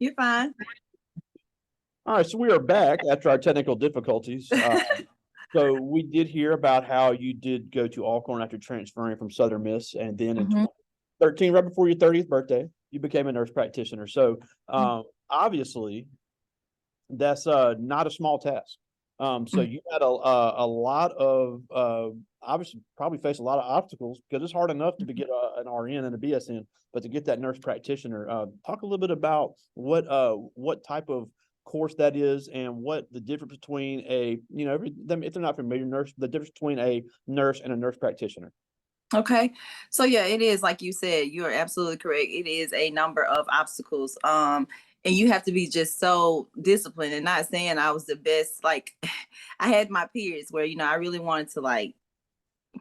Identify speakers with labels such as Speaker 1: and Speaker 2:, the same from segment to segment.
Speaker 1: You're fine.
Speaker 2: All right, so we are back after our technical difficulties. So we did hear about how you did go to Alcorn after transferring from Southern Miss, and then in 2013, right before your 30th birthday, you became a nurse practitioner. So obviously, that's not a small task. So you had a lot of obviously probably faced a lot of obstacles because it's hard enough to get an RN and a BSN, but to get that nurse practitioner. Talk a little bit about what type of course that is and what the difference between if they're not familiar, the difference between a nurse and a nurse practitioner.
Speaker 1: Okay. So yeah, it is like you said, you are absolutely correct. It is a number of obstacles. And you have to be just so disciplined, and not saying I was the best. Like I had my periods where, I really wanted to like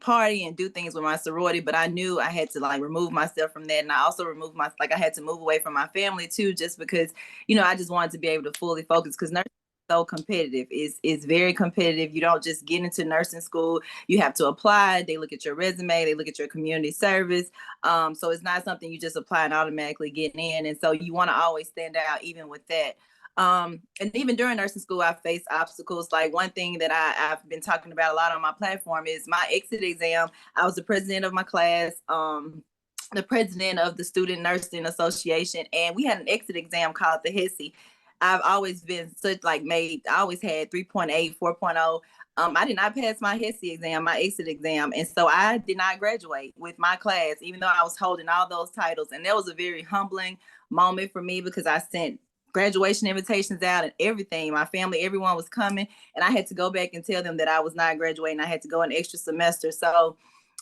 Speaker 1: party and do things with my sorority, but I knew I had to like remove myself from that. And I also I had to move away from my family too, just because, I just wanted to be able to fully focus, because nursing is so competitive. It's very competitive. You don't just get into nursing school. You have to apply. They look at your resume. They look at your community service. So it's not something you just apply and automatically get in. And so you want to always stand out even with that. And even during nursing school, I faced obstacles. Like one thing that I've been talking about a lot on my platform is my exit exam. I was the president of my class, the president of the Student Nursing Association, and we had an exit exam called the HESI. I've always been I always had 3.8, 4.0. I did not pass my HESI exam, my exit exam. And so I did not graduate with my class, even though I was holding all those titles. And that was a very humbling moment for me, because I sent graduation invitations out and everything. My family, everyone was coming, and I had to go back and tell them that I was not graduating. I had to go an extra semester. So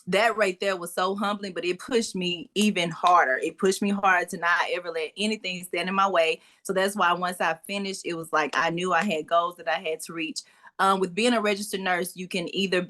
Speaker 1: that right there was so humbling, but it pushed me even harder. It pushed me harder to not ever let anything stand in my way. So that's why once I finished, it was like I knew I had goals that I had to reach. With being a registered nurse, you can either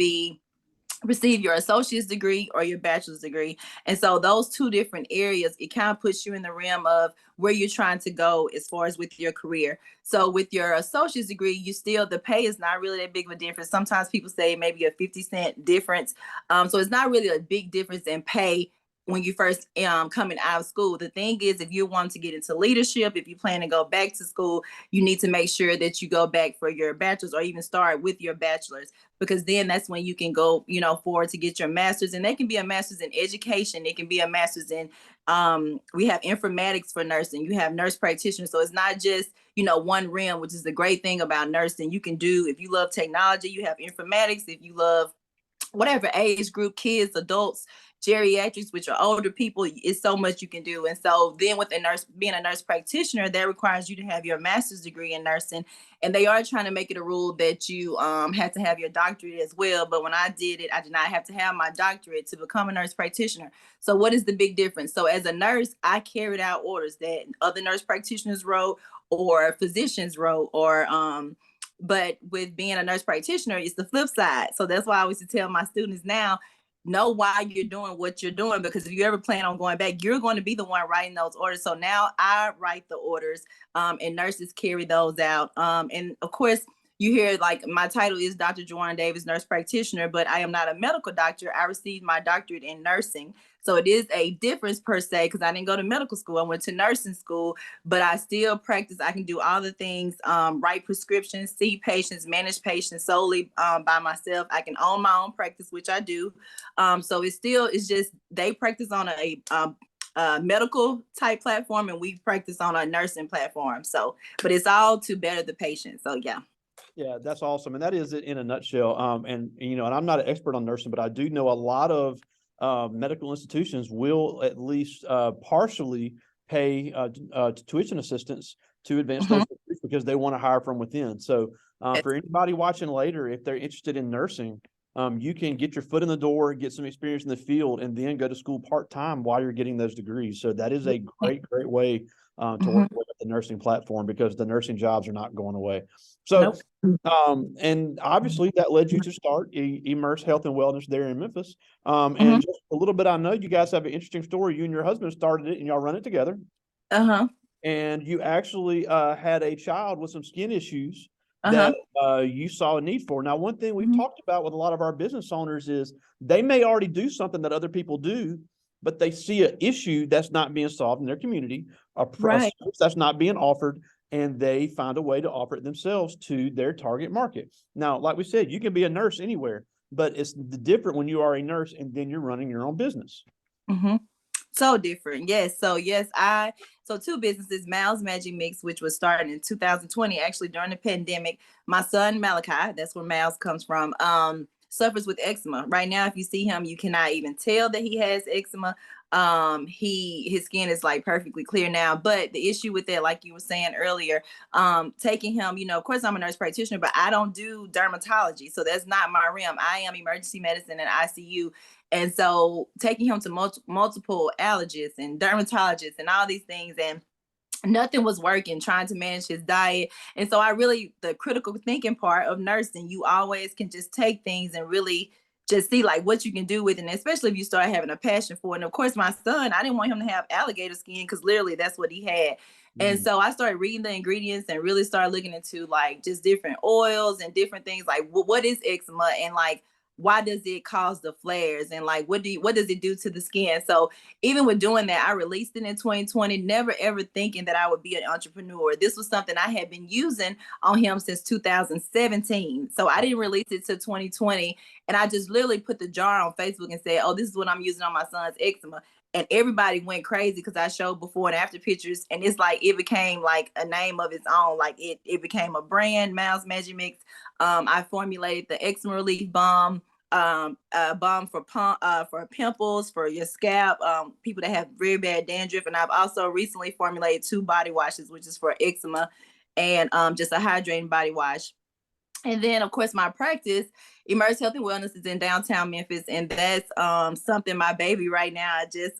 Speaker 1: receive your associate's degree or your bachelor's degree. And so those two different areas, it kind of puts you in the realm of where you're trying to go as far as with your career. So with your associate's degree, the pay is not really that big of a difference. Sometimes people say maybe a 50-cent difference. So it's not really a big difference in pay when you first coming out of school. The thing is, if you want to get into leadership, if you plan to go back to school, you need to make sure that you go back for your bachelor's, or even start with your bachelor's, because then that's when you can go, forward to get your master's. And they can be a master's in education. It can be a master's in, we have informatics for nursing. You have nurse practitioners. So it's not just, one realm, which is the great thing about nursing. You can do, if you love technology, you have informatics. If you love whatever age group, kids, adults, geriatrics, which are older people, it's so much you can do. And so then with being a nurse practitioner, that requires you to have your master's degree in nursing. And they are trying to make it a rule that you have to have your doctorate as well. But when I did it, I did not have to have my doctorate to become a nurse practitioner. So what is the big difference? So as a nurse, I carried out orders that other nurse practitioners wrote, or physicians wrote, but with being a nurse practitioner, it's the flip side. So that's why I always tell my students now, know why you're doing what you're doing, because if you ever plan on going back, you're going to be the one writing those orders. So now I write the orders, and nurses carry those out. And of course, you hear like my title is Dr. Jawanner Davis, nurse practitioner, but I am not a medical doctor. I received my doctorate in nursing. So it is a difference per se, because I didn't go to medical school. I went to nursing school, but I still practice. I can do all the things, write prescriptions, see patients, manage patients solely by myself. I can own my own practice, which I do. So it's just they practice on a medical type platform, and we practice on a nursing platform. So, but it's all to better the patient. So yeah.
Speaker 2: Yeah, that's awesome. And that is it in a nutshell. And I'm not an expert on nursing, but I do know a lot of medical institutions will at least partially pay tuition assistance to advanced nursing because they want to hire from within. So for anybody watching later, if they're interested in nursing, you can get your foot in the door, get some experience in the field, and then go to school part-time while you're getting those degrees. So that is a great way to work with the nursing platform, because the nursing jobs are not going away. So, and obviously that led you to start Immerse Health and Wellness there in Memphis. And just a little bit, I know you guys have an interesting story. You and your husband started it, and y'all run it together. And you actually had a child with some skin issues that you saw a need for. Now, one thing we've talked about with a lot of our business owners is they may already do something that other people do, but they see an issue that's not being solved in their community, a service that's not being offered, and they find a way to offer it themselves to their target market. Now, like we said, you can be a nurse anywhere, but it's different when you are a nurse and then you're running your own business.
Speaker 1: Mm-hmm. So different. Yes. So yes, so two businesses, Mal's Magic Mix, which was started in 2020, actually during the pandemic. My son Malachi, that's where Mal's comes from, suffers with eczema. Right now, if you see him, you cannot even tell that he has eczema. His skin is like perfectly clear now. But the issue with that, like you were saying earlier, taking him, of course I'm a nurse practitioner, but I don't do dermatology. So that's not my realm. I am emergency medicine and ICU. And so taking him to multiple allergists and dermatologists and all these things, and nothing was working, trying to manage his diet. And so the critical thinking part of nursing, you always can just take things and really just see like what you can do with it, and especially if you start having a passion for it. And of course, my son, I didn't want him to have alligator skin because literally that's what he had. And so I started reading the ingredients and really started looking into like just different oils and different things like what is eczema, and like why does it cause the flares, and like what does it do to the skin. So even with doing that, I released it in 2020, never ever thinking that I would be an entrepreneur. This was something I had been using on him since 2017. So I didn't release it till 2020. And I just literally put the jar on Facebook and said, oh, this is what I'm using on my son's eczema. And everybody went crazy because I showed before and after pictures. And it's like it became like a name of its own. Like it became a brand, Mal's Magic Mix. I formulated the eczema relief balm, a balm for pimples, for your scalp, people that have very bad dandruff. And I've also recently formulated 2 body washes, which is for eczema, and just a hydrating body wash. And then, of course, my practice, Immerse Health and Wellness, is in downtown Memphis, and that's something my baby right now. I just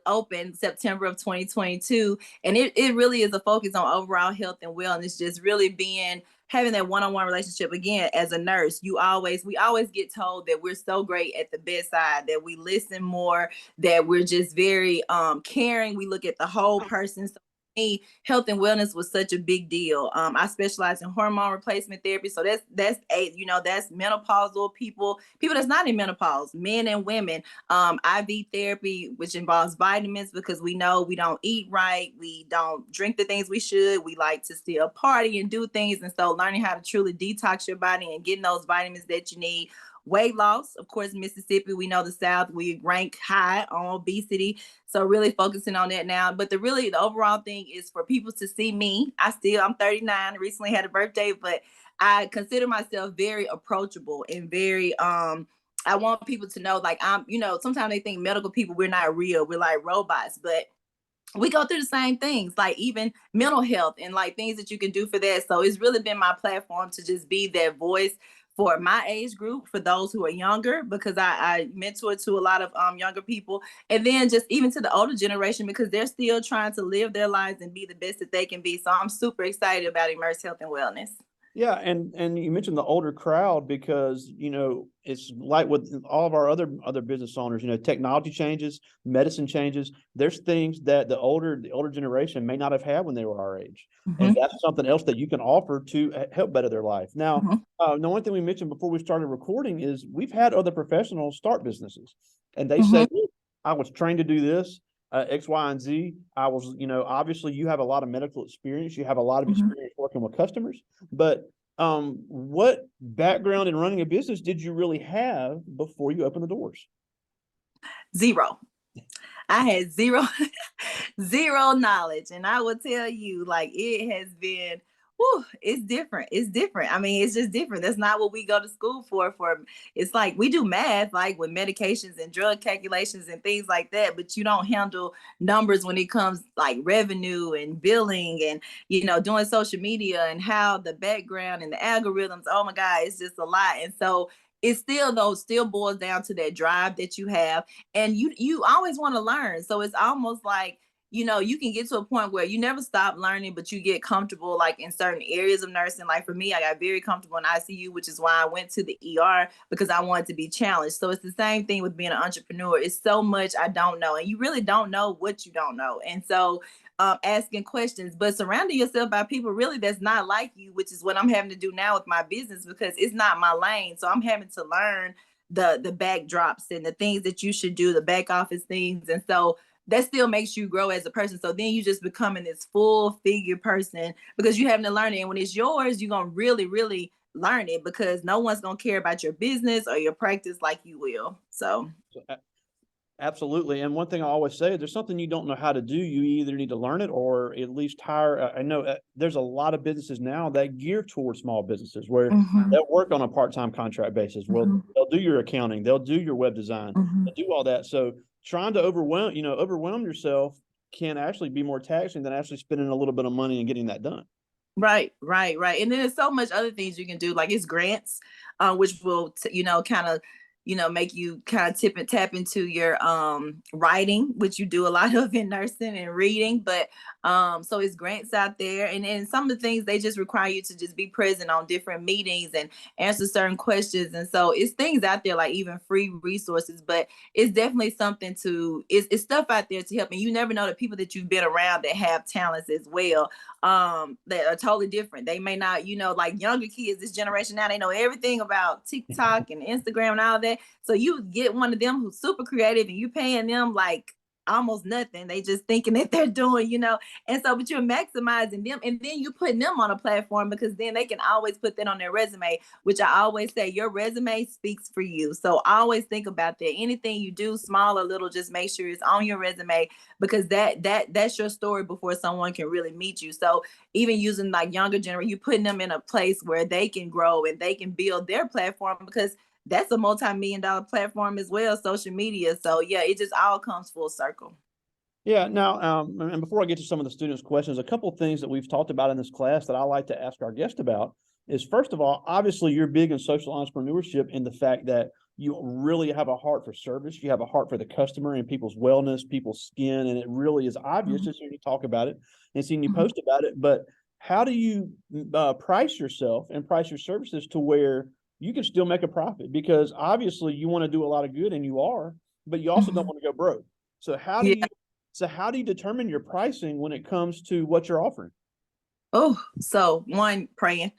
Speaker 1: opened September of 2022, and it really is a focus on overall health and wellness, just really having that one-on-one relationship. Again, as a nurse, we always get told that we're so great at the bedside, that we listen more, that we're just very caring. We look at the whole person. So me, health and wellness was such a big deal. I specialize in hormone replacement therapy. So that's menopausal people that's not in menopause, men and women. IV therapy, which involves vitamins, because we know we don't eat right, we don't drink the things we should, we like to still party and do things. And so learning how to truly detox your body and getting those vitamins that you need. Weight loss, of course, Mississippi, we know the South, we rank high on obesity. So really focusing on that now. But the overall thing is for people to see me. I'm 39, recently had a birthday, but I consider myself very approachable and very, I want people to know, like, sometimes they think medical people, we're not real. We're like robots, but we go through the same things, like even mental health and like things that you can do for that. So it's really been my platform to just be that voice for my age group, for those who are younger, because I mentor to a lot of younger people, and then just even to the older generation, because they're still trying to live their lives and be the best that they can be. So I'm super excited about Immerse Health and Wellness.
Speaker 2: Yeah, and you mentioned the older crowd because it's like with all of our other business owners. Technology changes, medicine changes. There's things that the older generation may not have had when they were our age, and that's something else that you can offer to help better their life. Now, the one thing we mentioned before we started recording is we've had other professionals start businesses, and they say, "I was trained to do this." X, Y, and Z. I was, obviously you have a lot of medical experience. You have a lot of experience working with customers, but what background in running a business did you really have before you opened the doors?
Speaker 1: Zero. I had zero, zero knowledge. And I will tell you, like, it has been, it's different. It's different. I mean, it's just different. That's not what we go to school for. It's like we do math, like with medications and drug calculations and things like that, but you don't handle numbers when it comes like revenue and billing and, doing social media and how the background and the algorithms, oh my God, it's just a lot. And so it still boils down to that drive that you have, and you always want to learn. So it's almost like, you can get to a point where you never stop learning, but you get comfortable like in certain areas of nursing. Like for me, I got very comfortable in ICU, which is why I went to the ER, because I wanted to be challenged. So it's the same thing with being an entrepreneur. It's so much I don't know, and you really don't know what you don't know. And so asking questions, but surrounding yourself by people really that's not like you, which is what I'm having to do now with my business, because it's not my lane. So I'm having to learn the backdrops and the things that you should do, the back office things. And so that still makes you grow as a person. So then you just becoming this full figure person because you having to learn it. And when it's yours, you're gonna really, really learn it because no one's gonna care about your business or your practice like you will. So
Speaker 2: Absolutely. And one thing I always say, there's something you don't know how to do, you either need to learn it or at least hire. I know there's a lot of businesses now that gear towards small businesses where they'll work on a part-time contract basis. Well, they'll do your accounting, they'll do your web design, they'll do all that. So trying to overwhelm yourself can actually be more taxing than actually spending a little bit of money and getting that done.
Speaker 1: Right. And then there's so much other things you can do, like it's grants, which will, kind of, make you kind of tap into your writing, which you do a lot of in nursing and reading. But so it's grants out there, and some of the things they just require you to just be present on different meetings and answer certain questions. And so it's things out there like even free resources, but it's definitely something it's stuff out there to help. And you never know the people that you've been around that have talents as well, that are totally different. They may not, like younger kids, this generation now, they know everything about TikTok and Instagram and all that. So you get one of them who's super creative and you paying them like almost nothing. They just thinking that they're doing, and so, but you're maximizing them and then you putting them on a platform because then they can always put that on their resume, which I always say your resume speaks for you. So I always think about that. Anything you do, small or little, just make sure it's on your resume because that's your story before someone can really meet you. So even using like younger generation, you're putting them in a place where they can grow and they can build their platform because that's a multi-million-dollar platform as well, social media. So yeah, it just all comes full circle.
Speaker 2: Yeah. Now, and before I get to some of the students' questions, a couple of things that we've talked about in this class that I like to ask our guests about is, first of all, obviously you're big in social entrepreneurship in the fact that you really have a heart for service. You have a heart for the customer and people's wellness, people's skin, and it really is obvious just hearing you talk about it and seeing you post about it. But how do you price yourself and price your services to where you can still make a profit? Because obviously you want to do a lot of good, and you are, but you also don't want to go broke. So how do you determine your pricing when it comes to what you're offering?
Speaker 1: Oh, so one, praying,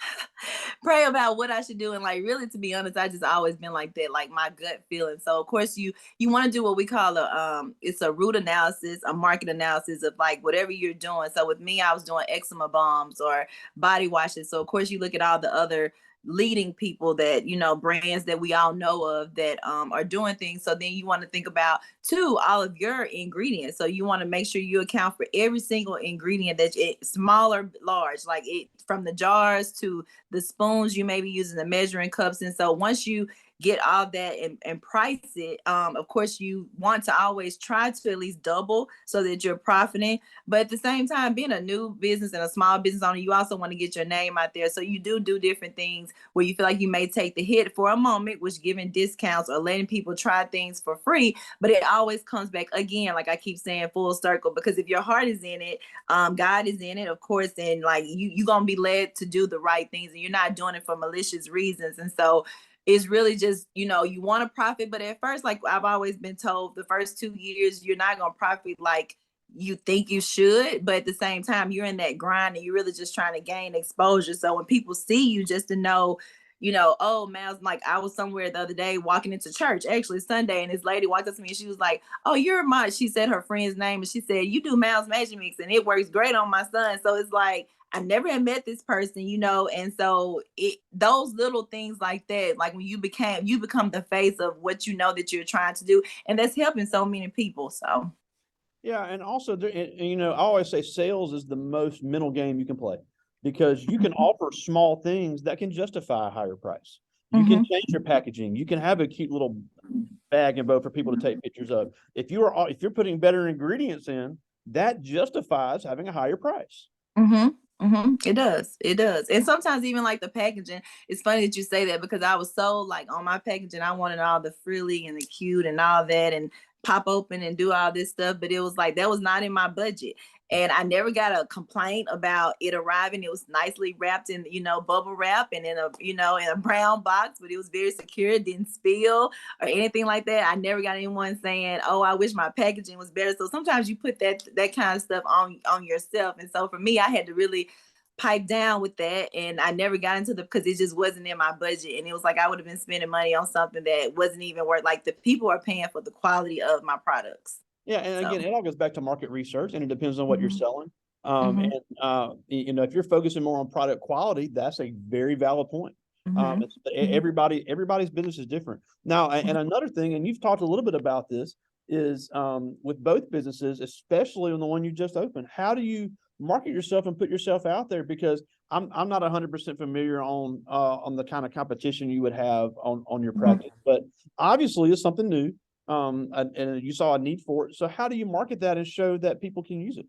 Speaker 1: pray about what I should do. And like, really, to be honest, I just always been like that, like my gut feeling. So of course you want to do what we call it's a root analysis, a market analysis of like whatever you're doing. So with me, I was doing eczema balms or body washes. So of course you look at all the other leading people that, brands that we all know of that are doing things. So then you want to think about too all of your ingredients. So you want to make sure you account for every single ingredient that small or large, like it from the jars to the spoons you may be using, the measuring cups. And so once you get all that and price it, of course you want to always try to at least double so that you're profiting. But at the same time, being a new business and a small business owner, you also want to get your name out there. So you do different things where you feel like you may take the hit for a moment, which giving discounts or letting people try things for free. But it always comes back again, like I keep saying, full circle, because if your heart is in it, God is in it, of course, and like you're going to be led to do the right things and you're not doing it for malicious reasons. And so it's really just, you want to profit, but at first, like I've always been told, the first 2 years, you're not going to profit like you think you should, but at the same time, you're in that grind and you're really just trying to gain exposure. So when people see you, just to know, oh, Miles, like I was somewhere the other day walking into church, actually Sunday, and this lady walked up to me and she was like, oh, she said her friend's name, and she said, you do Miles Magic Mix and it works great on my son. So it's like, I never had met this person, and so those little things like that, like when you become the face of what that you're trying to do, and that's helping so many people. So
Speaker 2: Yeah, and also, I always say sales is the most mental game you can play because you can offer small things that can justify a higher price. You can change your packaging. You can have a cute little bag and bow for people to take pictures of. If you're putting better ingredients in, that justifies having a higher price.
Speaker 1: It does. And sometimes even like the packaging, it's funny that you say that because I was so like on my packaging, I wanted all the frilly and the cute and all that and pop open and do all this stuff, but it was like that was not in my budget. And I never got a complaint about it arriving. It was nicely wrapped in, bubble wrap and in a brown box, but it was very secure. It didn't spill or anything like that. I never got anyone saying, "Oh, I wish my packaging was better." So sometimes you put that kind of stuff on yourself. And so for me, I had to really pipe down with that, and I never got into because it just wasn't in my budget, and it was like I would have been spending money on something that wasn't even worth. Like the people are paying for the quality of my products.
Speaker 2: Yeah, and
Speaker 1: So,
Speaker 2: again, it all goes back to market research, and it depends on what you're
Speaker 1: mhm,
Speaker 2: selling.
Speaker 1: mhm,
Speaker 2: If you're focusing more on product quality, that's a very valid point.
Speaker 1: mhm, mhm,
Speaker 2: Everybody's business is different. Now, and another thing, and you've talked a little bit about this, is with both businesses, especially on the one you just opened, how do you market yourself and put yourself out there? Because I'm not 100% familiar on the kind of competition you would have on your
Speaker 1: mhm.
Speaker 2: practice, but obviously it's something new, and you saw a need for it. So how do you market that and show that people can use it?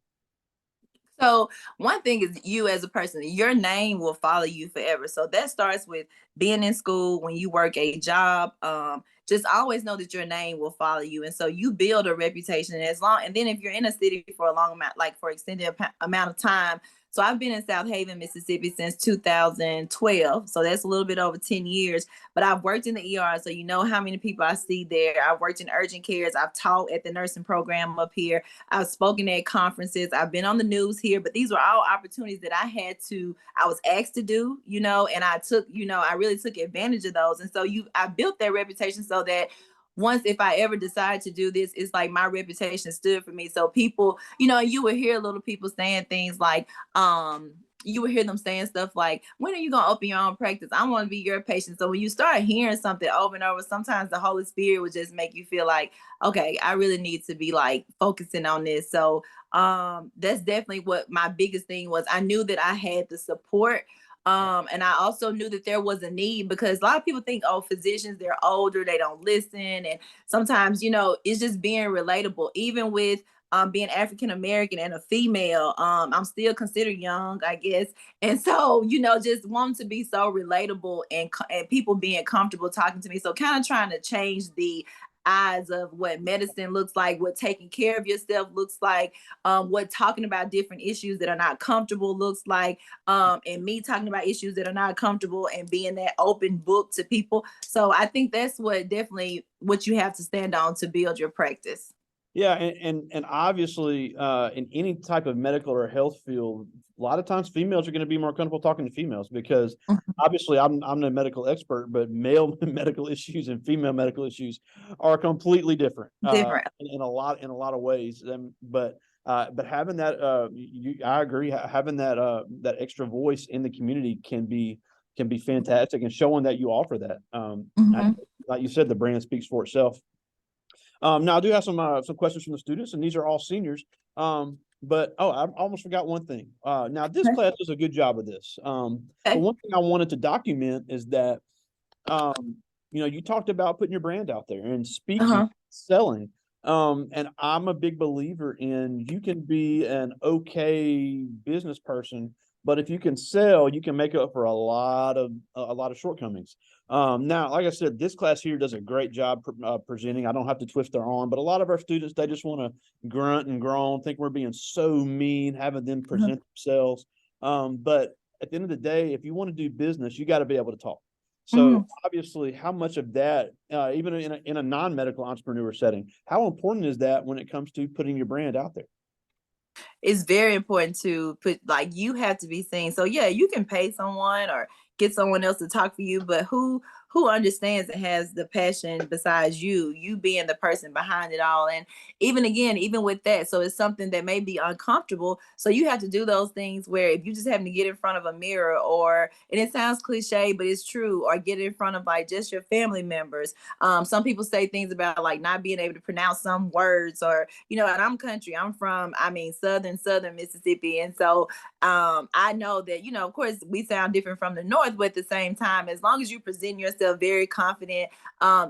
Speaker 1: So one thing is you as a person, your name will follow you forever. So that starts with being in school, when you work a job. Just always know that your name will follow you, and so you build a reputation. And as long, and then if you're in a city for a long amount, like for extended amount of time. So I've been in South Haven, Mississippi since 2012. So that's a little bit over 10 years. But I've worked in the ER, so you know how many people I see there. I've worked in urgent cares. I've taught at the nursing program up here. I've spoken at conferences. I've been on the news here, but these were all opportunities that I was asked to do, and I took, I really took advantage of those. And so I built that reputation so that once if I ever decide to do this, it's like my reputation stood for me. So people, you would hear little people saying things like, you would hear them saying stuff like, when are you going to open your own practice? I want to be your patient. So when you start hearing something over and over, sometimes the Holy Spirit would just make you feel like, okay, I really need to be like focusing on this. So that's definitely what my biggest thing was. I knew that I had the support. And I also knew that there was a need, because a lot of people think, oh, physicians, they're older, they don't listen. And sometimes, it's just being relatable, even with being African American and a female. I'm still considered young, I guess. And so, just wanting to be so relatable, and people being comfortable talking to me. So kind of trying to change the eyes of what medicine looks like, what taking care of yourself looks like, what talking about different issues that are not comfortable looks like, and me talking about issues that are not comfortable and being that open book to people. So I think that's what you have to stand on to build your practice.
Speaker 2: Yeah, and obviously, in any type of medical or health field, a lot of times females are going to be more comfortable talking to females because obviously I'm no medical expert, but male medical issues and female medical issues are completely different,
Speaker 1: Different.
Speaker 2: in a lot of ways. But having that, I agree, having that extra voice in the community can be fantastic, and showing that you offer that.
Speaker 1: Mhm.
Speaker 2: Like you said, the brand speaks for itself. Now I do have some questions from the students, and these are all seniors. But I almost forgot one thing. Now this
Speaker 1: Okay.
Speaker 2: class does a good job of this. But
Speaker 1: Okay.
Speaker 2: one thing I wanted to document is that you talked about putting your brand out there and speaking,
Speaker 1: Uh-huh.
Speaker 2: selling. And I'm a big believer in you can be an okay business person, but if you can sell, you can make up for a lot of shortcomings. Now, like I said, this class here does a great job presenting. I don't have to twist their arm, but a lot of our students, they just want to grunt and groan, think we're being so mean, having them
Speaker 1: Uh-huh.
Speaker 2: present themselves. But at the end of the day, if you want to do business, you got to be able to talk. So
Speaker 1: Mhm.
Speaker 2: obviously, how much of that, even in a non-medical entrepreneur setting, how important is that when it comes to putting your brand out there?
Speaker 1: It's very important to put, like, you have to be seen. So yeah, you can pay someone or get someone else to talk for you, but who understands and has the passion besides you being the person behind it all. And even with that, so it's something that may be uncomfortable. So you have to do those things where if you just happen to get in front of a mirror, or, and it sounds cliche, but it's true, or get in front of like just your family members. Some people say things about like not being able to pronounce some words, or and I'm country. I'm from, I mean, southern Mississippi. And so I know that, of course, we sound different from the north, but at the same time, as long as you present yourself very confident,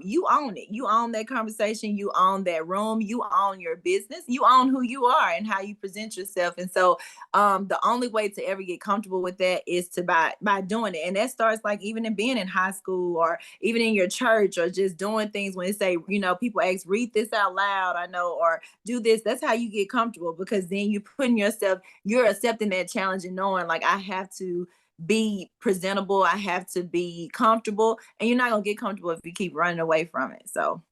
Speaker 1: you own it. You own that conversation, you own that room, you own your business, you own who you are and how you present yourself. And so the only way to ever get comfortable with that is to by doing it. And that starts like even in being in high school, or even in your church, or just doing things when they say, people ask, read this out loud, I know, or do this. That's how you get comfortable, because then you're accepting that challenge and knowing like I have to be presentable, I have to be comfortable, and you're not gonna get comfortable if you keep running away from it. So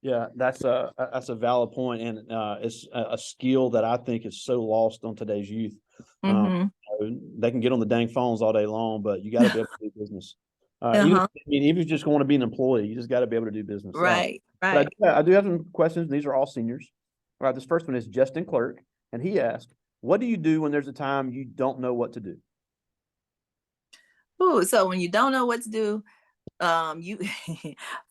Speaker 2: Yeah, that's a valid point, and it's a skill that I think is so lost on today's youth. Um,
Speaker 1: mm-hmm.
Speaker 2: they can get on the dang phones all day long, but you got to be able to do business.
Speaker 1: Uh-huh.
Speaker 2: Even if you just want to be an employee, you just got to be able to do business.
Speaker 1: Right,
Speaker 2: But
Speaker 1: right.
Speaker 2: I do have some questions. These are all seniors. All right, this first one is Justin Clerk, and he asked, "What do you do when there's a time you don't know what to do?"
Speaker 1: Ooh, so when you don't know what to do, you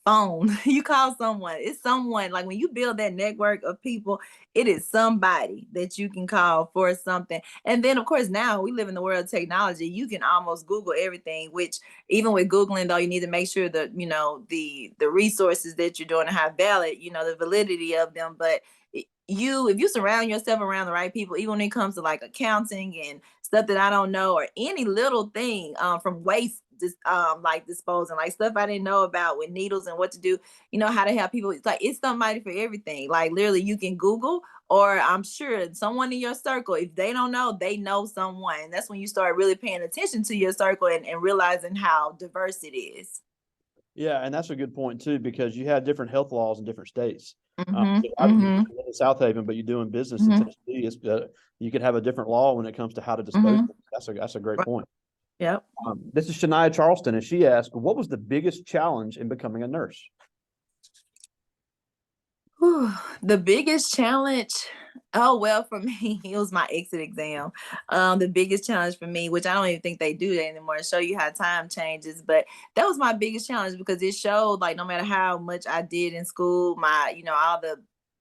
Speaker 1: phone, you call someone. It's someone, like when you build that network of people, it is somebody that you can call for something. And then of course now we live in the world of technology. You can almost Google everything, which even with Googling though, you need to make sure that, the resources that you're doing are how valid, the validity of them. But if you surround yourself around the right people, even when it comes to like accounting and stuff that I don't know, or any little thing, from waste, just like disposing, like stuff I didn't know about with needles and what to do, how to help people. It's like it's somebody for everything. Like literally you can Google, or I'm sure someone in your circle, if they don't know, they know someone. And that's when you start really paying attention to your circle, and realizing how diverse it is.
Speaker 2: Yeah, and that's a good point too, because you have different health laws in different states.
Speaker 1: Mm-hmm.
Speaker 2: So I
Speaker 1: Mm-hmm.
Speaker 2: live in South Haven, but you're doing business in
Speaker 1: Mm-hmm.
Speaker 2: Tennessee. You could have a different law when it comes to how to dispose.
Speaker 1: Mm-hmm.
Speaker 2: That's a great
Speaker 1: Right.
Speaker 2: point.
Speaker 1: Yep.
Speaker 2: This is Shania Charleston, and she asked, "What was the biggest challenge in becoming a nurse?"
Speaker 1: Whew, the biggest challenge, oh well, for me, it was my exit exam. The biggest challenge for me, which I don't even think they do that anymore, show you how time changes. But that was my biggest challenge because it showed like no matter how much I did in school, my, all the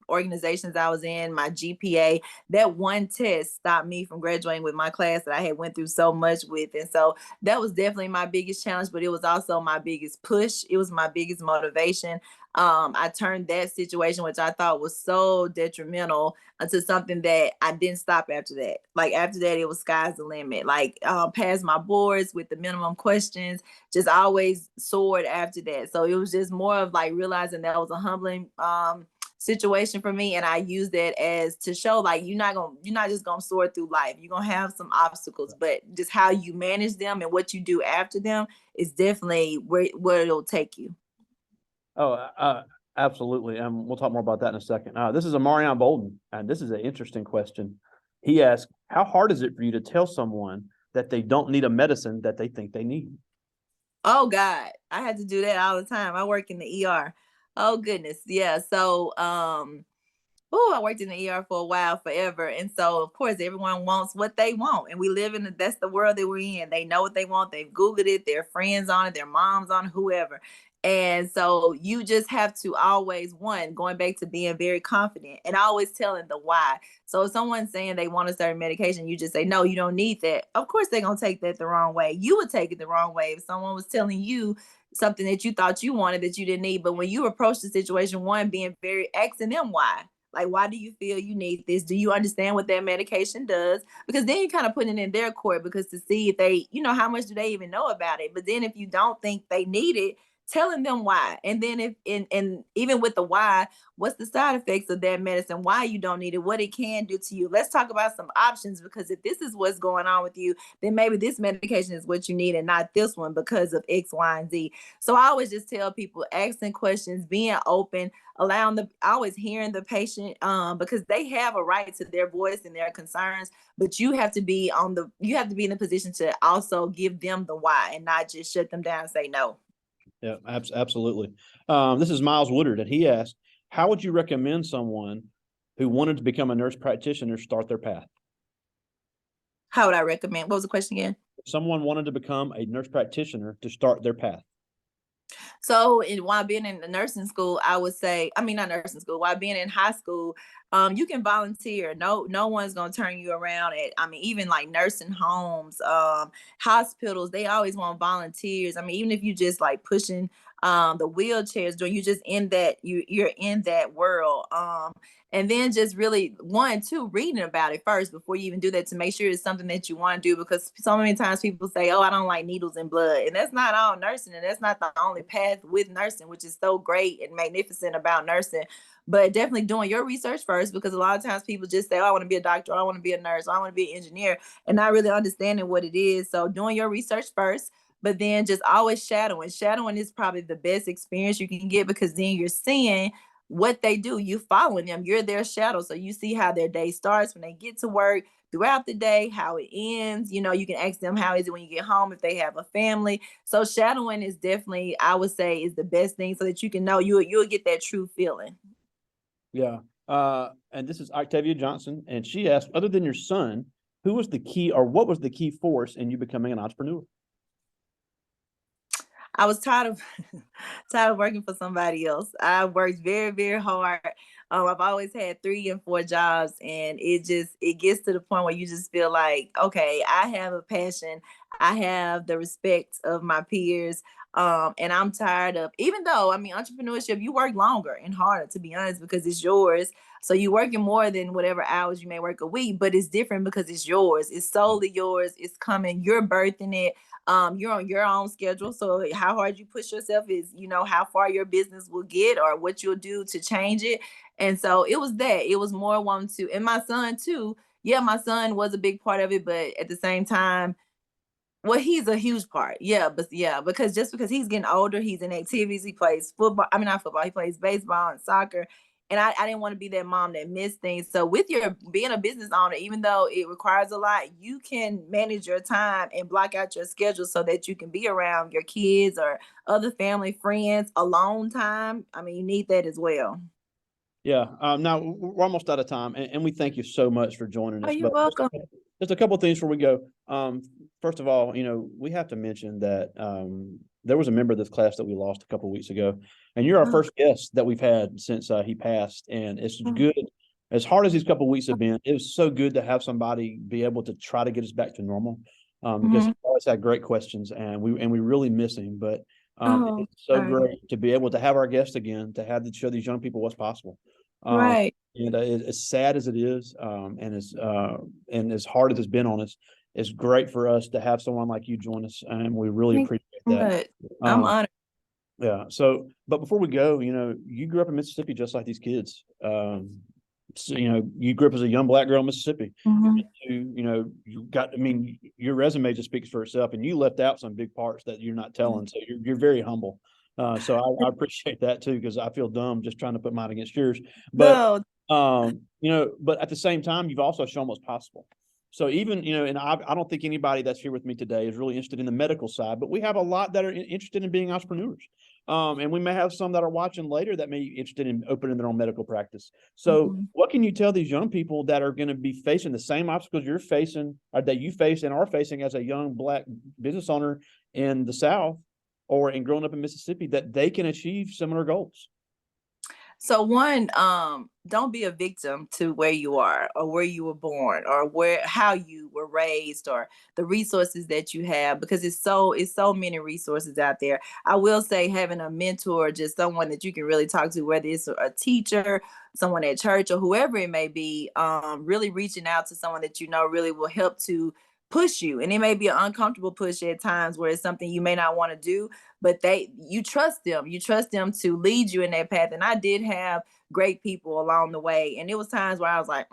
Speaker 1: organizations I was in, my GPA, that one test stopped me from graduating with my class that I had went through so much with. And so that was definitely my biggest challenge, but it was also my biggest push. It was my biggest motivation. I turned that situation, which I thought was so detrimental, into something that I didn't stop after that. Like after that, it was sky's the limit. Like passed my boards with the minimum questions, just always soared after that. So it was just more of like realizing that was a humbling situation for me, and I use that as to show like you're not just gonna soar through life. You're gonna have some obstacles, but just how you manage them and what you do after them is definitely where it'll take you.
Speaker 2: Oh, absolutely. We'll talk more about that in a second. This is Amarion Bolden, and this is an interesting question. He asked, "How hard is it for you to tell someone that they don't need a medicine that they think they need?"
Speaker 1: Oh God, I had to do that all the time. I work in the ER. Oh goodness, yeah. So, I worked in the ER for a while, forever, and so of course everyone wants what they want, and we live in that's the world that we're in. They know what they want. They've Googled it. Their friends on it. Their moms on it, whoever. And so you just have to always, one, going back to being very confident and always telling the why. So if someone's saying they want a certain medication, you just say, no, you don't need that. Of course, they're going to take that the wrong way. You would take it the wrong way if someone was telling you something that you thought you wanted that you didn't need. But when you approach the situation, one, being very asking them why. Like, why do you feel you need this? Do you understand what that medication does? Because then you're kind of putting it in their court, because to see if they, how much do they even know about it? But then if you don't think they need it, telling them why. And then if and even with the why, what's the side effects of that medicine, why you don't need it, what it can do to you. Let's talk about some options, because if this is what's going on with you, then maybe this medication is what you need and not this one because of X, Y, and Z. So I always just tell people, asking questions, being open, allowing always hearing the patient, because they have a right to their voice and their concerns, but you have to be in the position to also give them the why and not just shut them down and say no.
Speaker 2: Yeah, absolutely. This is Miles Woodard, and he asked, "How would you recommend someone who wanted to become a nurse practitioner start their path?"
Speaker 1: How would I recommend? What was the question again?
Speaker 2: If someone wanted to become a nurse practitioner to start their path.
Speaker 1: So, while being in the nursing school, I would say, I mean, not nursing school, while being in high school, you can volunteer. No one's gonna turn you around at, I mean, even like nursing homes, hospitals, they always want volunteers. I mean, even if you just like pushing the wheelchairs, doing, you just in that, you're in that world. And then just really, one, two, reading about it first before you even do that, to make sure it's something that you want to do. Because so many times people say, oh, I don't like needles and blood. And that's not all nursing. And that's not the only path with nursing, which is so great and magnificent about nursing. But definitely doing your research first, because a lot of times people just say, oh, I want to be a doctor, or I want to be a nurse, or I want to be an engineer, and not really understanding what it is. So doing your research first, but then just always shadowing. Shadowing is probably the best experience you can get, because then you're seeing what they do. You following them. You're their shadow. So you see how their day starts when they get to work, throughout the day, how it ends. You can ask them how is it when you get home, if they have a family. So shadowing is definitely, I would say, is the best thing, so that you can know, you'll get that true feeling.
Speaker 2: Yeah. And this is Octavia Johnson, and she asked, other than your son, who was the key or what was the key force in you becoming an entrepreneur?
Speaker 1: I was tired of tired of working for somebody else. I worked very, very hard. I've always had 3 and 4 jobs, and it gets to the point where you just feel like, okay, I have a passion. I have the respect of my peers. And I'm tired of, even though, I mean, entrepreneurship, you work longer and harder, to be honest, because it's yours. So you're working more than whatever hours you may work a week, but it's different because it's yours. It's solely yours. It's coming. You're birthing it. You're on your own schedule. So how hard you push yourself is, how far your business will get or what you'll do to change it. And so it was that. It was more one to, and my son too. Yeah, my son was a big part of it, but at the same time, well, he's a huge part. Yeah, but yeah, because just because he's getting older, he's in activities. He plays football. I mean, not football. He plays baseball and soccer. And I didn't want to be that mom that missed things. So with your being a business owner, even though it requires a lot, you can manage your time and block out your schedule so that you can be around your kids or other family, friends, alone time. I mean, you need that as well.
Speaker 2: Yeah. Now we're almost out of time, and we thank you so much for joining
Speaker 1: Oh,
Speaker 2: us.
Speaker 1: you're
Speaker 2: But
Speaker 1: welcome.
Speaker 2: just a couple of things before we go. First of all, we have to mention that there was a member of this class that we lost a couple of weeks ago, and you're our
Speaker 1: Oh,
Speaker 2: first guest that we've had since he passed. And it's
Speaker 1: oh,
Speaker 2: good, as hard as these couple of weeks have been. It was so good to have somebody be able to try to get us back to normal, because he
Speaker 1: mhm.
Speaker 2: always had great questions, and we really miss him. But
Speaker 1: Oh,
Speaker 2: it's so
Speaker 1: sorry.
Speaker 2: great to be able to have our guest again, to have to show these young people what's possible. Um,
Speaker 1: Right.
Speaker 2: and as sad as it is, and as hard as it's been on us, it's great for us to have someone like you join us, and we really
Speaker 1: Thank
Speaker 2: appreciate
Speaker 1: you so
Speaker 2: that.
Speaker 1: much. I'm
Speaker 2: Um,
Speaker 1: honored.
Speaker 2: yeah. So, but before we go, you grew up in Mississippi just like these kids. So, you grew up as a young black girl in Mississippi.
Speaker 1: Mhm.
Speaker 2: You got. I mean, your resume just speaks for itself, and you left out some big parts that you're not telling. So you're very humble. So I appreciate that too, because I feel dumb just trying to put mine against yours. But
Speaker 1: No.
Speaker 2: but at the same time, you've also shown what's possible. So even, and I don't think anybody that's here with me today is really interested in the medical side, but we have a lot that are interested in being entrepreneurs. And we may have some that are watching later that may be interested in opening their own medical practice. So
Speaker 1: Mhm.
Speaker 2: what can you tell these young people that are going to be facing the same obstacles you're facing, or that you face and are facing as a young black business owner in the South or in growing up in Mississippi, that they can achieve similar goals?
Speaker 1: So one, don't be a victim to where you are or where you were born or how you were raised or the resources that you have, because it's so many resources out there. I will say having a mentor, just someone that you can really talk to, whether it's a teacher, someone at church, or whoever it may be, really reaching out to someone that really will help to push you. And it may be an uncomfortable push at times where it's something you may not want to do, but you trust them. You trust them to lead you in that path. And I did have great people along the way. And it was times where I was like,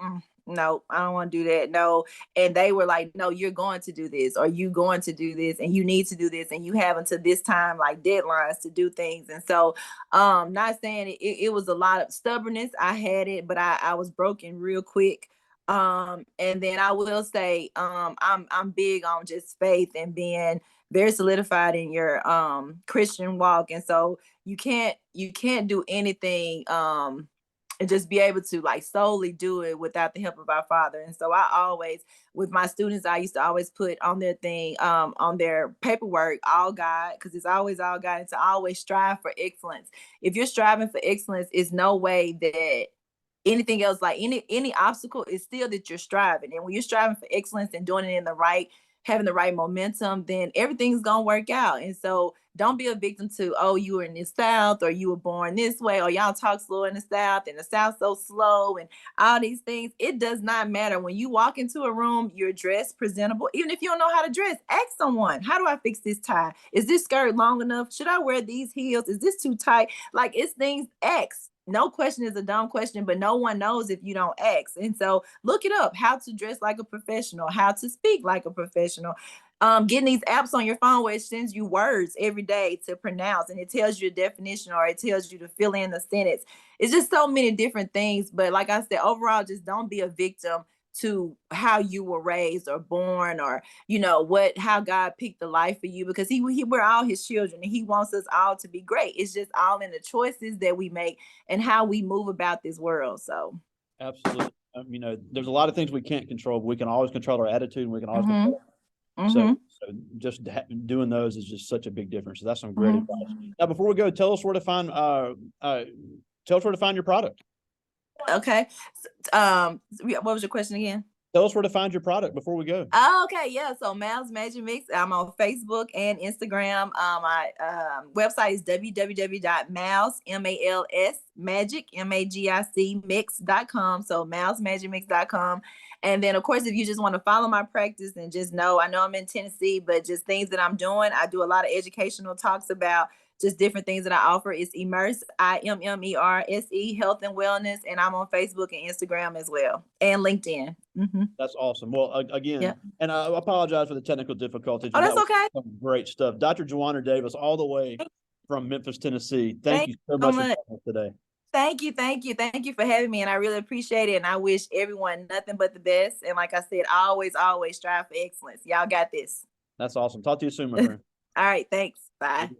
Speaker 1: no, I don't want to do that. No. And they were like, no, you're going to do this, or you going to do this, and you need to do this, and you have until this time, like deadlines to do things. And so not saying it was a lot of stubbornness. I had it, but I was broken real quick. And then I will say, I'm big on just faith and being very solidified in your Christian walk. And so you can't do anything and just be able to like solely do it without the help of our Father. And so I always, with my students, I used to always put on their thing, on their paperwork, all God, because it's always all God, and to always strive for excellence. If you're striving for excellence, it's no way that anything else, like any obstacle, is still that you're striving. And when you're striving for excellence and doing it in the right, having the right momentum, then everything's gonna work out. And so don't be a victim to, oh, you were in the South, or you were born this way, or y'all talk slow in the South, and the South so slow, and all these things. It does not matter. When you walk into a room, you're dressed presentable. Even if you don't know how to dress, ask someone, how do I fix this tie? Is this skirt long enough? Should I wear these heels? Is this too tight? Like, it's things. Ask. No question is a dumb question, but no one knows if you don't ask. And so look it up, how to dress like a professional, how to speak like a professional. Getting these apps on your phone where it sends you words every day to pronounce, and it tells you a definition, or it tells you to fill in the sentence. It's just so many different things. But like I said, overall, just don't be a victim. to how you were raised or born, or how God picked the life for you, because we're all his children and he wants us all to be great. It's just all in the choices that we make and how we move about this world. So
Speaker 2: Absolutely. There's a lot of things we can't control, but we can always control our attitude, and we can always
Speaker 1: mm-hmm,
Speaker 2: control.
Speaker 1: mm-hmm,
Speaker 2: So just doing those is just such a big difference. So that's some great
Speaker 1: mm-hmm.
Speaker 2: advice. Now, before we go, tell us where to find your product.
Speaker 1: Okay. What was your question again?
Speaker 2: Tell us where to find your product before we go.
Speaker 1: Oh, okay, yeah. So Mal's Magic Mix. I'm on Facebook and Instagram. My website is www.malsmagicmix.com. So malsmagicmix.com. And then of course, if you just want to follow my practice and just know, I know I'm in Tennessee, but just things that I'm doing, I do a lot of educational talks about just different things that I offer. It's Immerse, IMMERSE, health and wellness. And I'm on Facebook and Instagram as well, and LinkedIn. Mm-hmm.
Speaker 2: That's awesome. Well, again,
Speaker 1: Yeah.
Speaker 2: and I apologize for the technical difficulties.
Speaker 1: Oh, that's
Speaker 2: That
Speaker 1: okay.
Speaker 2: was some great stuff. Dr. Jawanner Davis, all the way from Memphis, Tennessee. Thank you so
Speaker 1: so
Speaker 2: much for
Speaker 1: much.
Speaker 2: joining us today.
Speaker 1: Thank you, thank you, thank you for having me, and I really appreciate it. And I wish everyone nothing but the best. And like I said, always, always strive for excellence. Y'all got this.
Speaker 2: That's awesome. Talk to you soon, my friend.
Speaker 1: All right, thanks. Bye.